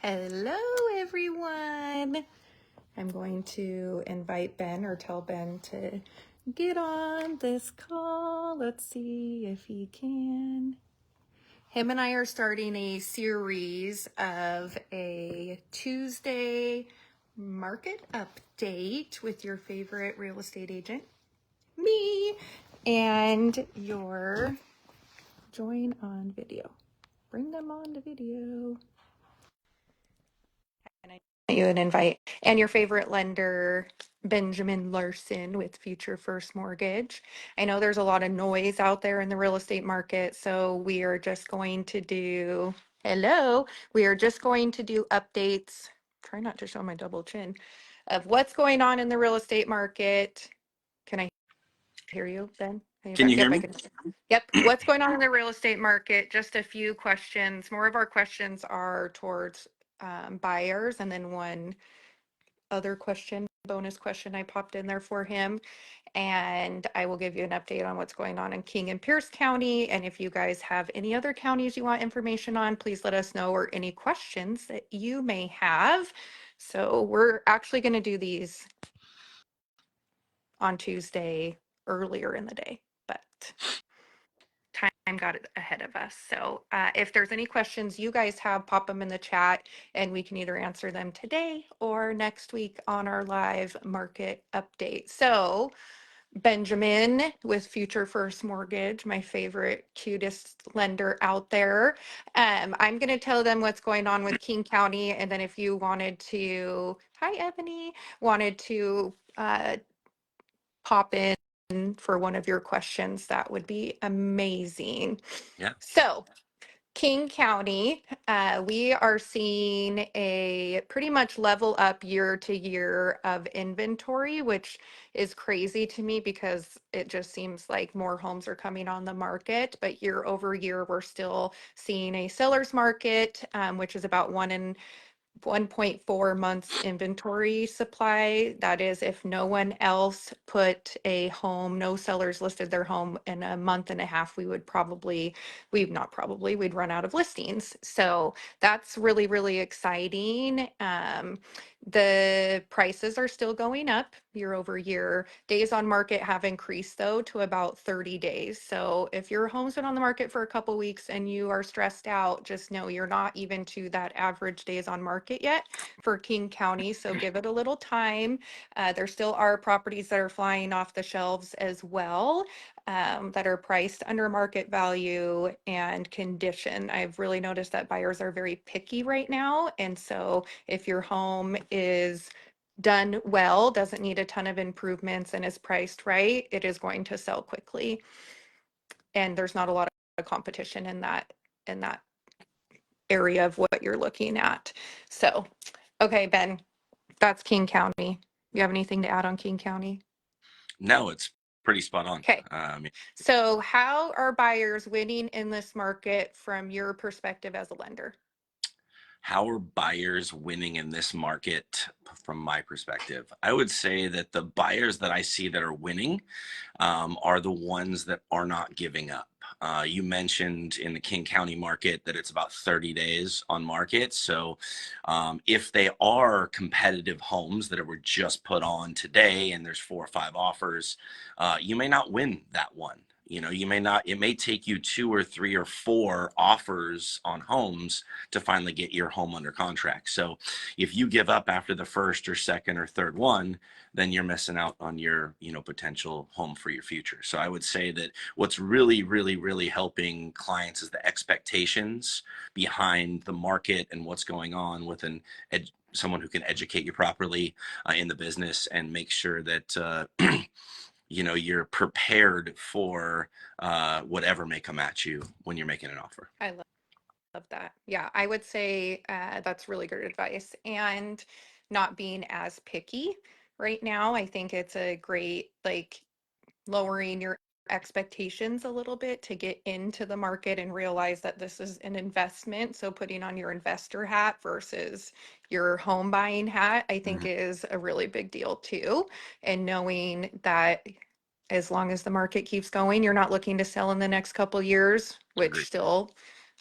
Hello, everyone. I'm going to invite Ben or tell Ben to get on this call. Let's see if he can. Him and I are starting a series of a Tuesday market update with your favorite real estate agent, me, and your join on video. Bring them on to video. You an invite, and your favorite lender, Benjamin Larson with Future First Mortgage. I know there's a lot of noise out there in the real estate market, so we are just going to do we are just going to do updates. Try not to show my double chin of what's going on in the real estate market. Can I hear you, Ben? Can you hear me? I can. Yep. What's going on in the real estate market? Just a few questions. More of our questions are towards buyers, and then one other bonus question I popped in there for him. And I will give you an update on what's going on in King and Pierce County. And if you guys have any other counties you want information on, please let us know, or any questions that you may have. So we're actually going to do these on Tuesday earlier in the day, but time got ahead of us. So if there's any questions you guys have, pop them in the chat and we can either answer them today or next week on our live market update. So Benjamin with Future First Mortgage, my favorite, cutest lender out there. I'm going to tell them what's going on with King County. And then if you wanted to, hi, Ebony, wanted to pop in for one of your questions, that would be amazing. Yeah. So King County, we are seeing a pretty much level up year to year of inventory, which is crazy to me because it just seems like more homes are coming on the market. But year over year, we're still seeing a seller's market, which is about 1.4 months inventory supply. That is, if no one else put a home, no sellers listed their home in a month and a half, we'd run out of listings. So that's really, really exciting. The prices are still going up year over year. Days on market have increased though to about 30 days. So if your home's been on the market for a couple weeks and you are stressed out, just know you're not even to that average days on market yet for King County. So give it a little time. There still are properties that are flying off the shelves as well, that are priced under market value and condition. I've really noticed that buyers are very picky right now. And so if your home is done well, doesn't need a ton of improvements, and is priced right, it is going to sell quickly. And there's not a lot of competition in that area of what you're looking at. So, okay, Ben, that's King County. You have anything to add on King County? No, it's pretty spot on. Okay. So how are buyers winning in this market from your perspective as a lender? How are buyers winning in this market from my perspective? I would say that the buyers that I see that are winning are the ones that are not giving up. You mentioned in the King County market that it's about 30 days on market. So if they are competitive homes that were just put on today and there's 4 or 5 offers, you may not win that one. You know, it may take you 2 or 3 or 4 offers on homes to finally get your home under contract. So if you give up after the first or second or third one, then you're missing out on your, potential home for your future. So I would say that what's really, really, really helping clients is the expectations behind the market and what's going on with someone who can educate you properly in the business and make sure that you're prepared for whatever may come at you when you're making an offer. I love that. Yeah, I would say that's really good advice. And not being as picky right now, I think it's a great, lowering your expectations a little bit to get into the market and realize that this is an investment. So putting on your investor hat versus your home buying hat, I think is a really big deal too. And knowing that as long as the market keeps going, you're not looking to sell in the next couple years, which Agreed. still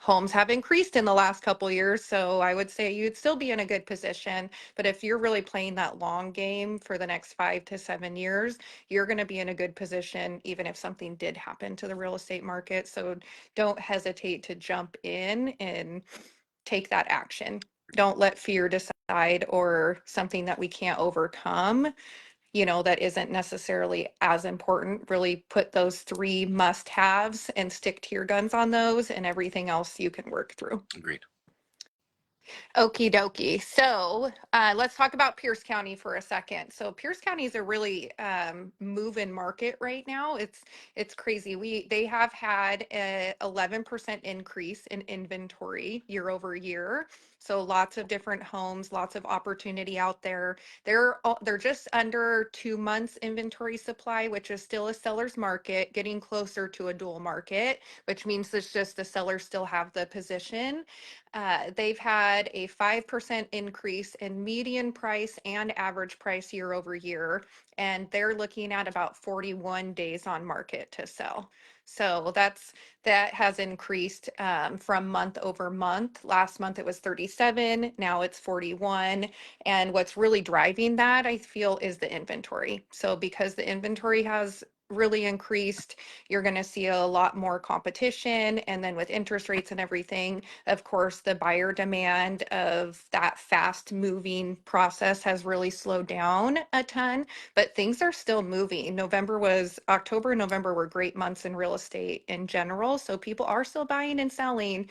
Homes have increased in the last couple years, so I would say you'd still be in a good position. But if you're really playing that long game for the next 5 to 7 years, you're going to be in a good position even if something did happen to the real estate market. So don't hesitate to jump in and take that action. Don't let fear decide or something that we can't overcome, that isn't necessarily as important. Really put those three must haves and stick to your guns on those, and everything else you can work through. Agreed. Okie dokie. So let's talk about Pierce County for a second. So Pierce County is a really move-in market right now. It's crazy. They have had a 11% increase in inventory year over year. So lots of different homes, lots of opportunity out there. They're just under 2 months inventory supply, which is still a seller's market, getting closer to a dual market, which means it's just the sellers still have the position. They've had a 5% increase in median price and average price year over year, and they're looking at about 41 days on market to sell. So that has increased from month over month. Last month it was 37, now it's 41. And what's really driving that, I feel, is the inventory. So because the inventory has really increased, you're going to see a lot more competition. And then with interest rates and everything, of course, the buyer demand of that fast moving process has really slowed down a ton, but things are still moving. October and November were great months in real estate in general. So people are still buying and selling.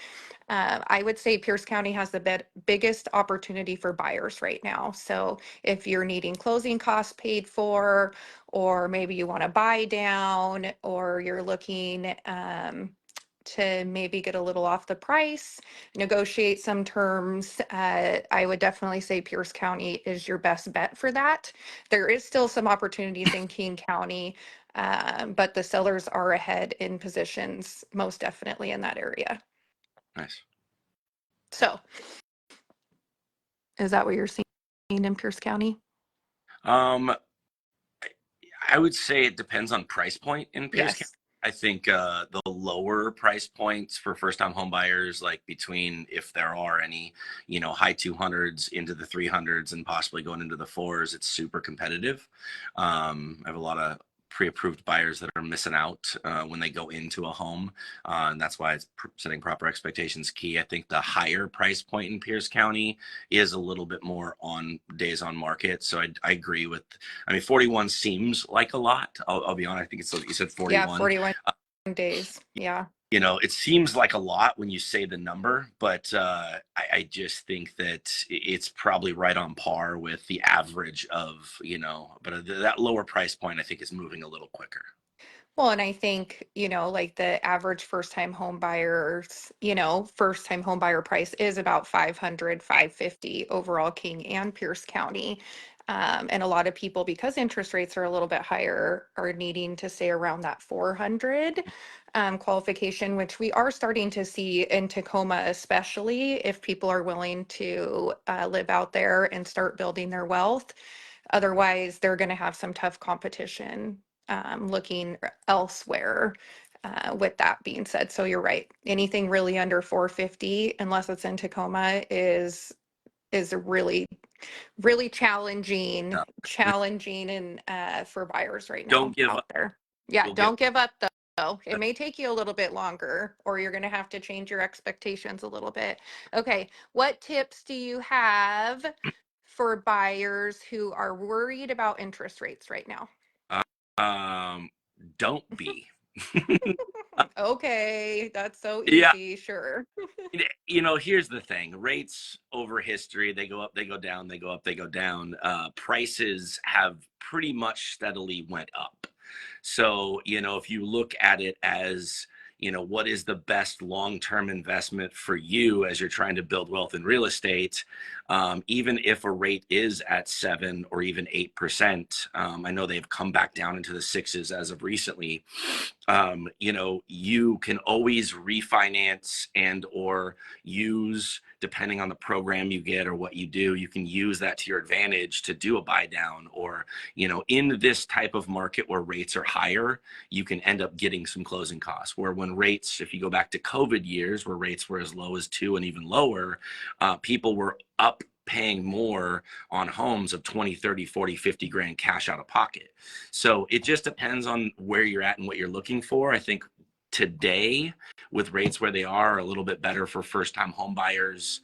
I would say Pierce County has the biggest opportunity for buyers right now. So if you're needing closing costs paid for, or maybe you want to buy down, or you're looking to maybe get a little off the price, negotiate some terms, I would definitely say Pierce County is your best bet for that. There is still some opportunities in King County, but the sellers are ahead in positions, most definitely in that area. Nice. So is that what you're seeing in Pierce County? Um, I would say it depends on price point in Pierce County. Yes. I think the lower price points for first-time home buyers, like between, if there are any, high 200s into the 300s and possibly going into the fours, it's super competitive. I have a lot of pre-approved buyers that are missing out when they go into a home, and that's why setting proper expectations key. I think the higher price point in Pierce County is a little bit more on days on market. So I agree with. I mean, 41 seems like a lot. I'll be honest. I think it's, you said Yeah, 41. 41 days. Yeah. It seems like a lot when you say the number, but I just think that it's probably right on par with the average of, but that lower price point, I think, is moving a little quicker. Well, and I think, like the average first time home buyer price is about 500, 550 overall King and Pierce County. And a lot of people, because interest rates are a little bit higher, are needing to stay around that 400 qualification, which we are starting to see in Tacoma, especially if people are willing to live out there and start building their wealth. Otherwise, they're going to have some tough competition looking elsewhere. With that being said, so you're right. Anything really under 450, unless it's in Tacoma, is a really challenging, Yeah. and for buyers right now Don't give out up. there. Yeah, You'll get don't give up though. It may take you a little bit longer, or you're going to have to change your expectations a little bit. Okay, what tips do you have for buyers who are worried about interest rates right now? um, don't be. Okay, that's so Yeah. easy, sure. Here's the thing. Rates over history, they go up, they go down, they go up, they go down. Prices have pretty much steadily went up. So, if you look at it as, what is the best long-term investment for you as you're trying to build wealth in real estate, even if a rate is at 7 or even 8%. I know they've come back down into the sixes as of recently. You can always refinance and or use, depending on the program you get or what you do, you can use that to your advantage to do a buy down. Or in this type of market where rates are higher, you can end up getting some closing costs, where when rates, if you go back to COVID years where rates were as low as 2 and even lower, people were up paying more on homes of 20, 30, 40, 50 grand cash out of pocket. So it just depends on where you're at and what you're looking for. I think today, with rates where they are, a little bit better for first time home buyers,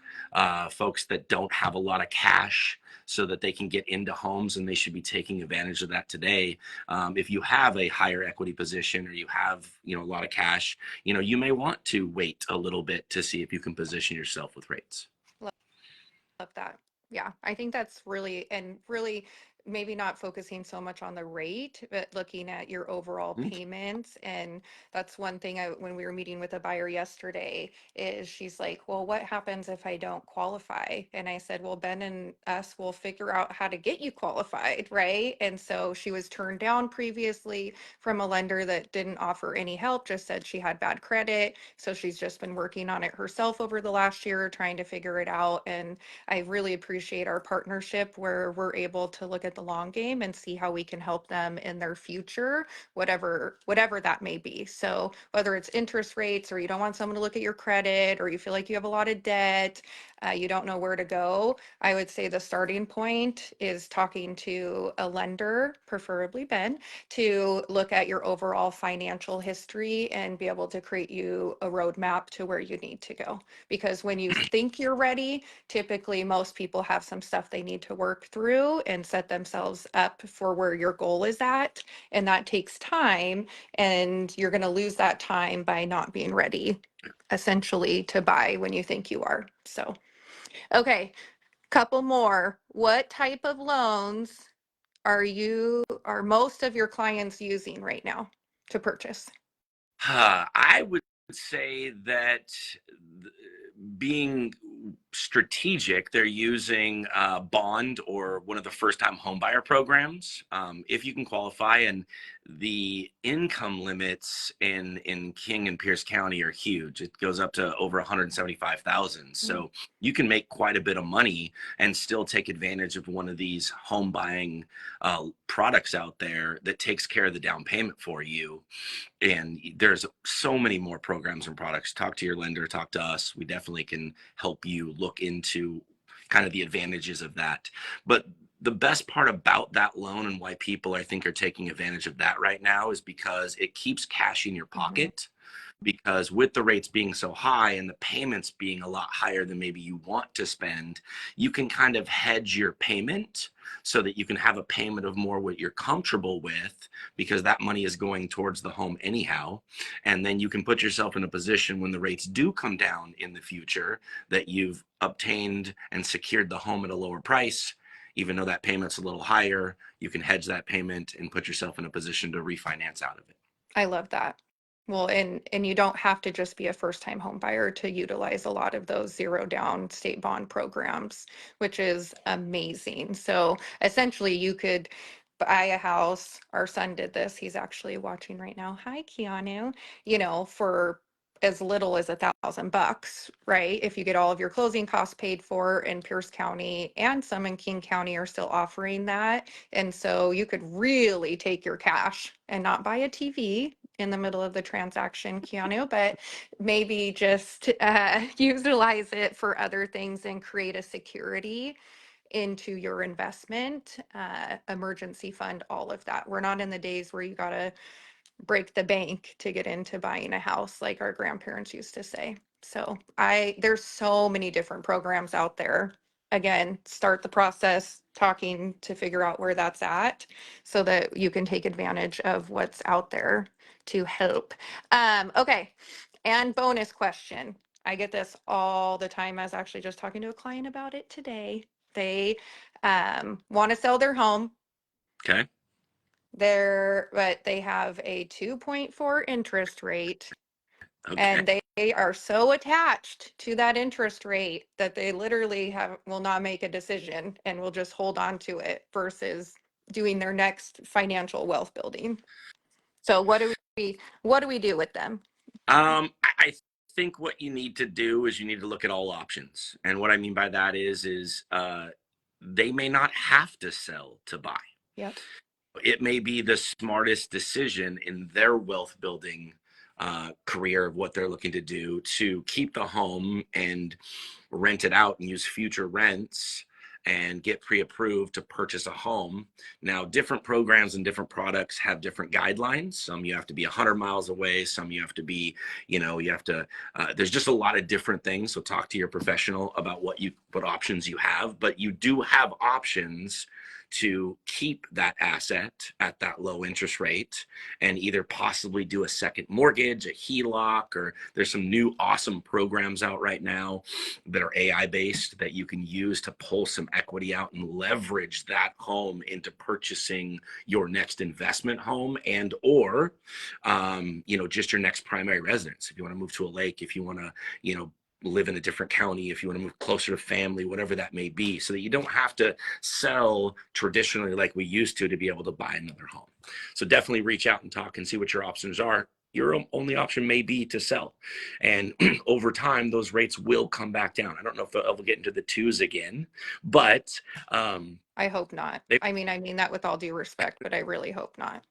folks that don't have a lot of cash so that they can get into homes, and they should be taking advantage of that today. If you have a higher equity position or you have a lot of cash, you may want to wait a little bit to see if you can position yourself with rates. Love that. Yeah, I think that's really, and really maybe not focusing so much on the rate, but looking at your overall Mm. payments. And that's one thing when we were meeting with a buyer yesterday, is she's like, well, what happens if I don't qualify? And I said, well, Ben and us will figure out how to get you qualified, right? And so she was turned down previously from a lender that didn't offer any help, just said she had bad credit. So she's just been working on it herself over the last year, trying to figure it out. And I really appreciate our partnership where we're able to look at the long game and see how we can help them in their future, whatever that may be. So whether it's interest rates, or you don't want someone to look at your credit, or you feel like you have a lot of debt, you don't know where to go, I would say the starting point is talking to a lender, preferably Ben, to look at your overall financial history and be able to create you a roadmap to where you need to go. Because when you think you're ready, typically most people have some stuff they need to work through and set themselves up for where your goal is at. And that takes time, and you're going to lose that time by not being ready, essentially, to buy when you think you are. So, okay, couple more. What type of loans are most of your clients using right now to purchase? I would say that being strategic, they're using bond or one of the first time homebuyer programs, if you can qualify. And the income limits in King and Pierce County are huge. It goes up to over 175,000. Mm. So you can make quite a bit of money and still take advantage of one of these home buying products out there that takes care of the down payment for you. And there's so many more programs and products. Talk to your lender, talk to us. We definitely can help you look into kind of the advantages of that. But the best part about that loan and why people I think are taking advantage of that right now is because it keeps cash in your Mhm. pocket. Because with the rates being so high and the payments being a lot higher than maybe you want to spend, you can kind of hedge your payment so that you can have a payment of more what you're comfortable with, because that money is going towards the home anyhow. And then you can put yourself in a position when the rates do come down in the future that you've obtained and secured the home at a lower price. Even though that payment's a little higher, you can hedge that payment and put yourself in a position to refinance out of it. I love that. Well, and you don't have to just be a first-time home buyer to utilize a lot of those zero down state bond programs, which is amazing. So essentially, you could buy a house. Our son did this. He's actually watching right now. Hi, Keanu. For as little as $1,000, right? If you get all of your closing costs paid for, in Pierce County and some in King County are still offering that. And so you could really take your cash and not buy a TV in the middle of the transaction, Keanu, but maybe just utilize it for other things and create a security into your investment, emergency fund, all of that. We're not in the days where you got to break the bank to get into buying a house like our grandparents used to say. So there's so many different programs out there. Again, start the process talking to figure out where that's at so that you can take advantage of what's out there to help. Okay. And bonus question. I get this all the time. I was actually just talking to a client about it today. They want to sell their home. Okay. But they have a 2.4 interest rate Okay. And they are so attached to that interest rate that they literally have will not make a decision and will just hold on to it versus doing their next financial wealth building. So what do we do with them? I think what you need to do is you need to look at all options. And what I mean by that is they may not have to sell to buy. Yep. It may be the smartest decision in their wealth building career of what they're looking to do to keep the home and rent it out and use future rents and get pre-approved to purchase a home. Now, different programs and different products have different guidelines. Some you have to be 100 miles away, some you have to be, you have to there's just a lot of different things. So talk to your professional about what options you have, but you do have options to keep that asset at that low interest rate and either possibly do a second mortgage, a HELOC, or there's some new awesome programs out right now that are AI based that you can use to pull some equity out and leverage that home into purchasing your next investment home and or just your next primary residence. If you want to move to a lake, if you want to, live in a different county, if you want to move closer to family, whatever that may be, so that you don't have to sell traditionally like we used to be able to buy another home. So definitely reach out and talk and see what your options are. Your only option may be to sell. And over time, those rates will come back down. I don't know if they'll ever get into the twos again, but I hope not. they, I mean that with all due respect, but I really hope not.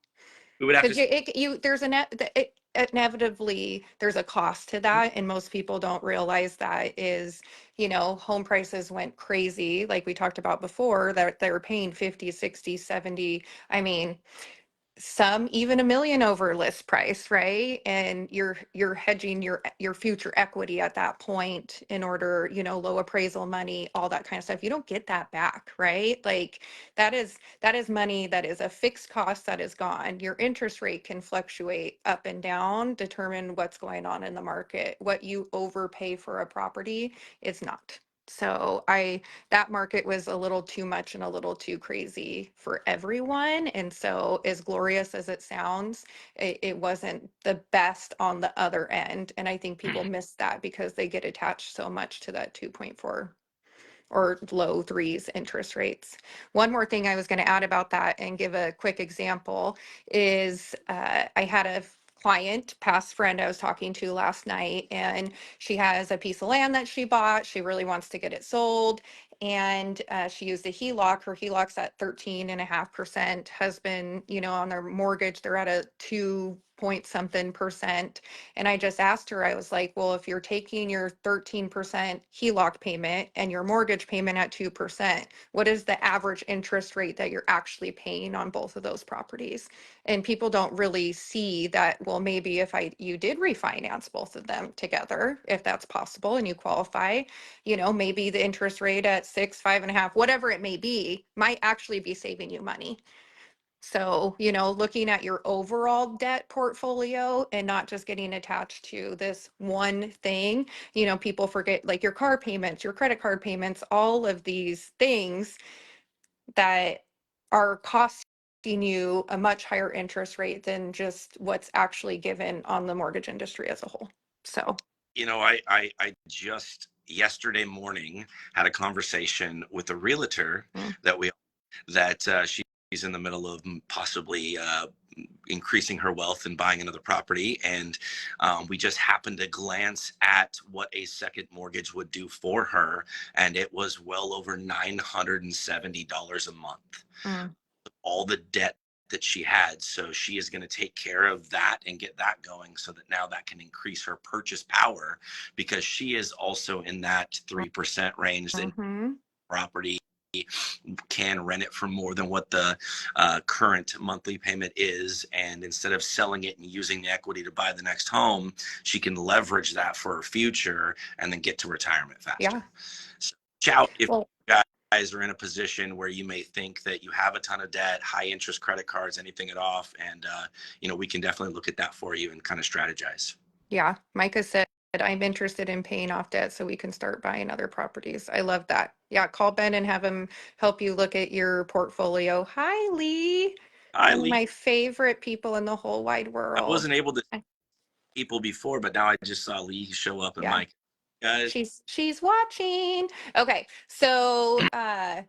we would have Because to. inevitably there's a cost to that, and most people don't realize that is, home prices went crazy, like we talked about before, that they were paying 50, 60, 70. I mean, some even a million over list price, right? And you're hedging your future equity at that point in order, low appraisal money, all that kind of stuff. You don't get that back, right? Like that is money that is a fixed cost that is gone. Your interest rate can fluctuate up and down, determine what's going on in the market. What you overpay for a property is not. So that market was a little too much and a little too crazy for everyone. And so, as glorious as it sounds, it wasn't the best on the other end. And I think people miss that because they get attached so much to that 2.4 or low threes interest rates. One more thing I was going to add about that and give a quick example is I had a client, past friend I was talking to last night, and she has a piece of land that she bought. She really wants to get it sold. And she used a HELOC. Her HELOC's at 13.5%. Husband, on their mortgage, they're at a 2 point something percent. And I just asked her, I was like, well, if you're taking your 13% HELOC payment and your mortgage payment at 2%, what is the average interest rate that you're actually paying on both of those properties? And people don't really see that, well, maybe if you did refinance both of them together, if that's possible and you qualify, maybe the interest rate at 6, 5.5, whatever it may be, might actually be saving you money. So, looking at your overall debt portfolio and not just getting attached to this one thing. People forget like your car payments, your credit card payments, all of these things that are costing you a much higher interest rate than just what's actually given on the mortgage industry as a whole. So, I just yesterday morning had a conversation with a realtor mm, that she's in the middle of possibly increasing her wealth and buying another property. And we just happened to glance at what a second mortgage would do for her. And it was well over $970 a month, mm, all the debt that she had. So she is going to take care of that and get that going so that now that can increase her purchase power because she is also in that 3% range in mm-hmm. property can rent it for more than what the current monthly payment is. And instead of selling it and using the equity to buy the next home, she can leverage that for her future and then get to retirement Yeah. faster. So reach out if Well, you guys are in a position where you may think that you have a ton of debt, high interest credit cards, anything at off. And, we can definitely look at that for you and kind of strategize. yeah, Micah said, I'm interested in paying off debt so we can start buying other properties. I love that. Yeah, call Ben and have him help you look at your portfolio. Hi, Lee. Hi, One of Lee. my favorite people in the whole wide I world. wasn't able to people before, but now I just saw Lee show up and Yeah. Mike. Guys, She's watching. Okay. So I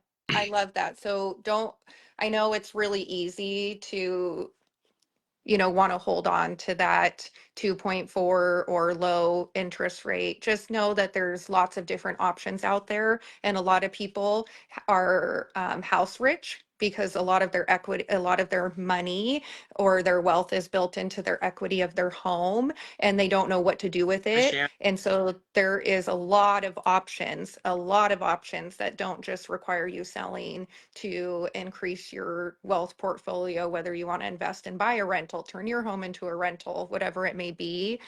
love that. So don't I know it's really easy to want to hold on to that 2.4 or low interest rate. Just know that there's lots of different options out there, and a lot of people are house rich because a lot of their equity, a lot of their money or their wealth is built into their equity of their home, and they don't know what to do with hi it. Sharon. And so there is a lot of options that don't just require you selling to increase your wealth portfolio, whether you want to invest and buy a rental, turn your home into a rental, whatever it may be.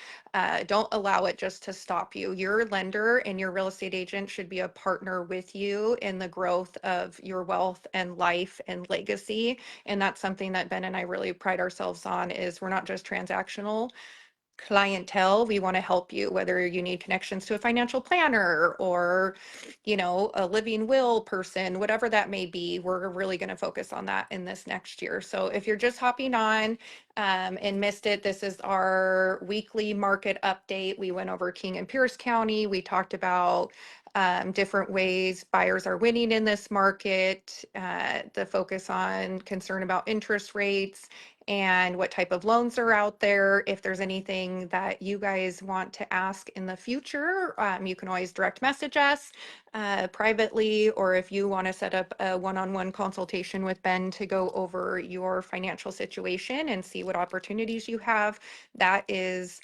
Don't allow it just to stop you. Your lender and your real estate agent should be a partner with you in the growth of your wealth and life and legacy. And that's something that Ben and I really pride ourselves on is we're not just transactional clientele. We want to help you, whether you need connections to a financial planner or, a living will person, whatever that may be. We're really going to focus on that in this next year. So if you're just hopping on and missed it, this is our weekly market update. We went over King and Pierce County. We talked about different ways buyers are winning in this market, the focus on concern about interest rates, and what type of loans are out there. If there's anything that you guys want to ask in the future, you can always direct message us privately, or if you want to set up a one-on-one consultation with Ben to go over your financial situation and see what opportunities you have, that is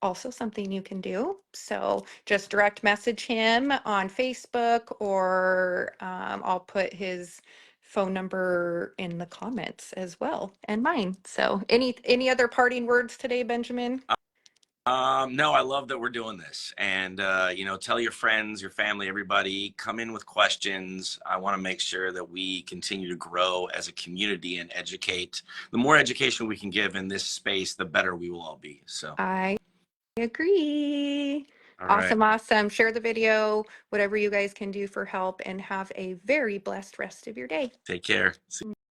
also something you can do. So just direct message him on Facebook, or I'll put his phone number in the comments as well, and mine. So any other parting words today, Benjamin? No, I love that we're doing this, and tell your friends, your family, everybody, come in with questions. I want to make sure that we continue to grow as a community and educate. The more education we can give in this space, the better we will all be. So, I agree. all right, Awesome, awesome. Share the video, whatever you guys can do for help, and have a very blessed rest of your day. take care.